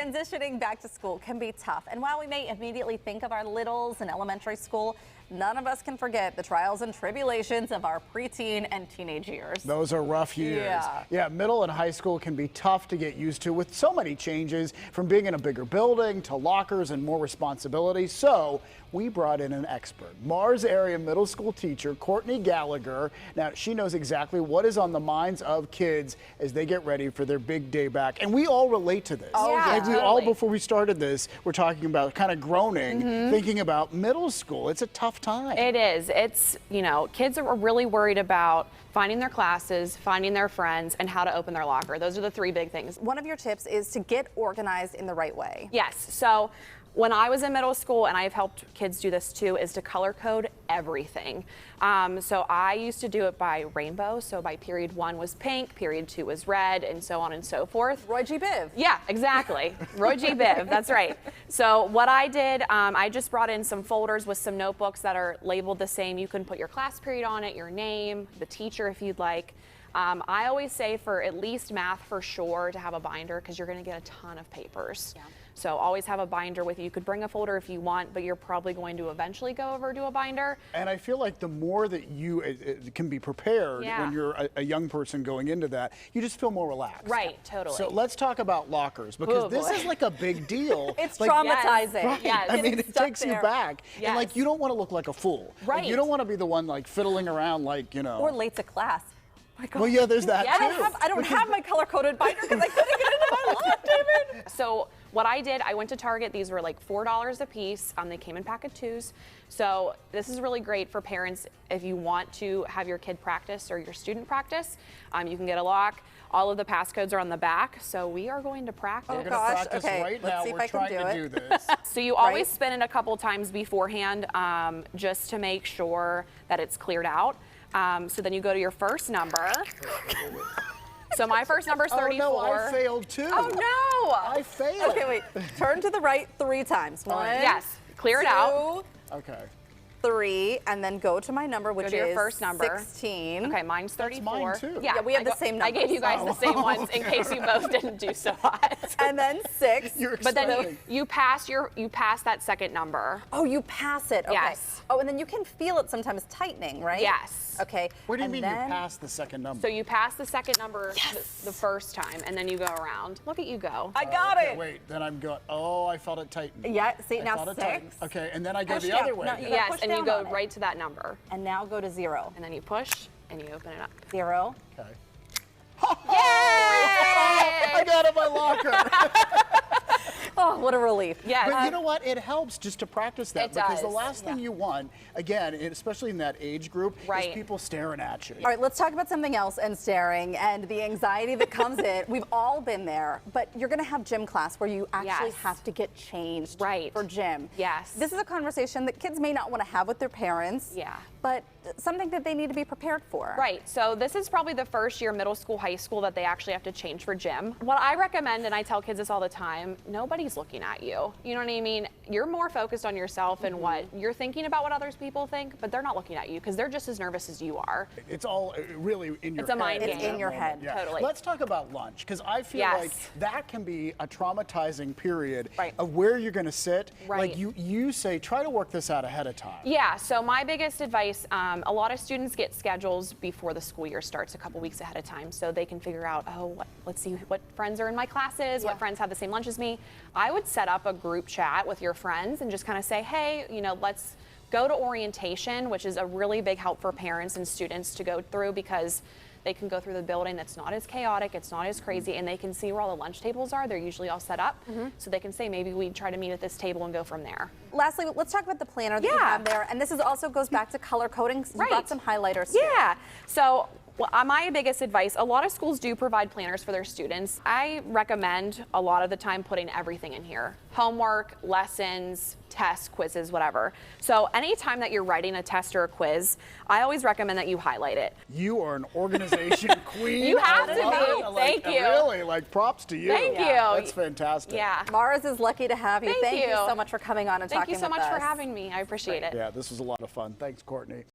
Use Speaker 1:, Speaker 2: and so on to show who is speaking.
Speaker 1: Transitioning back to school can be tough, and while we may immediately think of our littles in elementary school, none of us can forget the trials and tribulations of our preteen and teenage years.
Speaker 2: Those are rough years. Yeah, middle and high school can be tough to get used to with so many changes, from being in a bigger building to lockers and more responsibility. So we brought in an expert, Mars area middle school teacher Courtney Gallagher. Now, she knows exactly what is on the minds of kids as they get ready for their big day back. And we all relate to this.
Speaker 1: Oh, yeah,
Speaker 2: like we
Speaker 1: totally.
Speaker 2: all, before we started this, we're talking about kind of groaning, thinking about middle school. It's a tough time.
Speaker 3: It is. It's, you know, kids are really worried about finding their classes, finding their friends, and how to open their locker. Those are the three big things.
Speaker 1: One of your tips is to get organized in the right way.
Speaker 3: Yes. So when I was in middle school, and I've helped kids do this too, is to color code everything. So I used to do it by rainbow. So by period 1 was pink, period 2 was red, and so on and so forth.
Speaker 1: Roy G. Biv.
Speaker 3: Yeah, exactly. Roy G. Biv, that's right. So what I did, I just brought in some folders with some notebooks that are labeled the same. You can put your class period on it, your name, the teacher if you'd like. I always say for at least math for sure to have a binder, because you're going to get a ton of papers. Yeah. So always have a binder with you. You could bring a folder if you want, but you're probably going to eventually go over to a binder.
Speaker 2: And I feel like the more that you can be prepared when you're a young person going into that, you just feel more relaxed.
Speaker 3: Right, totally.
Speaker 2: So let's talk about lockers, because this is like a big deal.
Speaker 1: It's
Speaker 2: like,
Speaker 1: traumatizing.
Speaker 3: Yes.
Speaker 2: Right.
Speaker 3: Yes.
Speaker 2: I mean, it takes you back.
Speaker 3: Yes.
Speaker 2: And like, you don't want to look like a fool.
Speaker 3: Right.
Speaker 2: Like, you don't want to be the one like fiddling around like, you know.
Speaker 1: Or late to class. My God.
Speaker 2: Well, yeah, there's that too.
Speaker 1: I don't have my color-coded binder because I couldn't get into my lock, David.
Speaker 3: So what I did, I went to Target. These were like $4 a piece. They came in pack of 2s. So this is really great for parents if you want to have your kid practice or your student practice. You can get a lock. All of the passcodes are on the back. So we are going to practice.
Speaker 1: Oh
Speaker 2: We're
Speaker 1: gosh,
Speaker 2: gonna practice
Speaker 1: okay.
Speaker 2: right
Speaker 1: Let's
Speaker 2: now.
Speaker 1: see if
Speaker 2: We're
Speaker 1: I can
Speaker 2: trying to
Speaker 1: do
Speaker 2: do this.
Speaker 3: So you always spin it a couple times beforehand, just to make sure that it's cleared out. So then you go to your first number. So my first number is 34.
Speaker 2: Oh no, I failed too.
Speaker 3: Oh no!
Speaker 2: I failed.
Speaker 1: Okay, wait. Turn to the right 3 times. 1,
Speaker 3: Yes, clear it out.
Speaker 1: 2,
Speaker 2: Okay.
Speaker 1: 3, and then go to my number, which
Speaker 3: to your
Speaker 1: is
Speaker 3: first number.
Speaker 1: 16.
Speaker 3: Okay, mine's 34.
Speaker 2: mine too.
Speaker 1: Yeah, we have the same
Speaker 3: I gave you guys
Speaker 1: numbers.
Speaker 3: the same ones in case you both didn't do so hot.
Speaker 1: And then 6.
Speaker 3: But then you pass that second number.
Speaker 1: Oh, you pass it. Okay.
Speaker 3: Yes.
Speaker 1: Oh, and then you can feel it sometimes tightening, right?
Speaker 3: Yes.
Speaker 1: Okay.
Speaker 2: What do you
Speaker 1: and
Speaker 2: mean
Speaker 1: then,
Speaker 2: you passed the second number?
Speaker 3: So you pass the second number the first time, and then you go around. Look at you go.
Speaker 1: I got
Speaker 2: Okay,
Speaker 1: it.
Speaker 2: wait, then I'm going, oh, I felt it tighten.
Speaker 1: Yeah, see,
Speaker 2: I
Speaker 1: now
Speaker 2: felt it
Speaker 1: 6.
Speaker 2: tighten. Okay, and then I go
Speaker 1: Push
Speaker 2: the
Speaker 1: down.
Speaker 2: other way.
Speaker 1: No, you
Speaker 2: then.
Speaker 1: gotta
Speaker 3: Yes,
Speaker 1: push
Speaker 3: and you
Speaker 1: down
Speaker 3: go
Speaker 1: on it.
Speaker 3: right to that number.
Speaker 1: And now go to 0.
Speaker 3: And then you push, and you open it up.
Speaker 1: 0.
Speaker 2: Okay.
Speaker 3: Yay!
Speaker 2: I got it in my locker.
Speaker 1: Oh, what a relief.
Speaker 3: Yes.
Speaker 2: But you know what? It helps just to practice that,
Speaker 3: It
Speaker 2: because the
Speaker 3: does.
Speaker 2: last thing you want, again, especially in that age group,
Speaker 3: Right.
Speaker 2: is people staring at you.
Speaker 1: All right, let's talk about something else and staring and the anxiety that comes in. We've all been there, but you're going to have gym class where you actually
Speaker 3: Yes.
Speaker 1: have to get changed
Speaker 3: Right.
Speaker 1: for gym.
Speaker 3: Yes.
Speaker 1: This is a conversation that kids may not want to have with their parents.
Speaker 3: Yeah.
Speaker 1: But something that they need to be prepared for.
Speaker 3: Right, so this is probably the first year middle school, high school that they actually have to change for gym. What I recommend, and I tell kids this all the time, nobody's looking at you. You know what I mean? You're more focused on yourself and what you're thinking about what others people think, but they're not looking at you because they're just as nervous as you are.
Speaker 2: It's all really in your
Speaker 3: It's a
Speaker 2: head.
Speaker 3: mind
Speaker 2: at
Speaker 3: game.
Speaker 1: It's in
Speaker 2: that
Speaker 1: your
Speaker 2: moment.
Speaker 1: head.
Speaker 2: Yeah.
Speaker 3: Totally.
Speaker 2: Let's talk about lunch, because I feel
Speaker 3: Yes.
Speaker 2: like that can be a traumatizing period
Speaker 3: Right.
Speaker 2: of where you're going to sit.
Speaker 3: Right.
Speaker 2: Like you say, try to work this out ahead of time.
Speaker 3: Yeah, so my biggest advice, a lot of students get schedules before the school year starts a couple weeks ahead of time, so they can figure out, let's see what friends are in my classes, what friends have the same lunch as me. I would set up a group chat with your friends and just kind of say, hey, let's go to orientation, which is a really big help for parents and students to go through, because they can go through the building. That's not as chaotic, it's not as crazy, and they can see where all the lunch tables are. They're usually all set up, so they can say, maybe we try to meet at this table and go from there.
Speaker 1: Lastly, let's talk about the planner that you
Speaker 3: Yeah.
Speaker 1: have there. And this also goes back to color coding. So you got
Speaker 3: Right.
Speaker 1: some highlighters here.
Speaker 3: Yeah. So my biggest advice, a lot of schools do provide planners for their students. I recommend a lot of the time putting everything in here. Homework, lessons, tests, quizzes, whatever. So anytime that you're writing a test or a quiz, I always recommend that you highlight it.
Speaker 2: You are an organization queen.
Speaker 3: You have
Speaker 2: I
Speaker 3: to
Speaker 2: love
Speaker 3: be.
Speaker 2: it.
Speaker 3: Thank you.
Speaker 2: Really, like, props to you.
Speaker 3: Thank you.
Speaker 2: That's fantastic.
Speaker 3: Yeah.
Speaker 1: Mars is lucky to have you.
Speaker 3: Thank
Speaker 1: you
Speaker 3: you
Speaker 1: so much for coming on and
Speaker 3: Thank
Speaker 1: talking
Speaker 3: you so
Speaker 1: with
Speaker 3: much for
Speaker 1: us.
Speaker 3: having me. I appreciate it.
Speaker 2: Yeah, this was a lot of fun. Thanks, Courtney.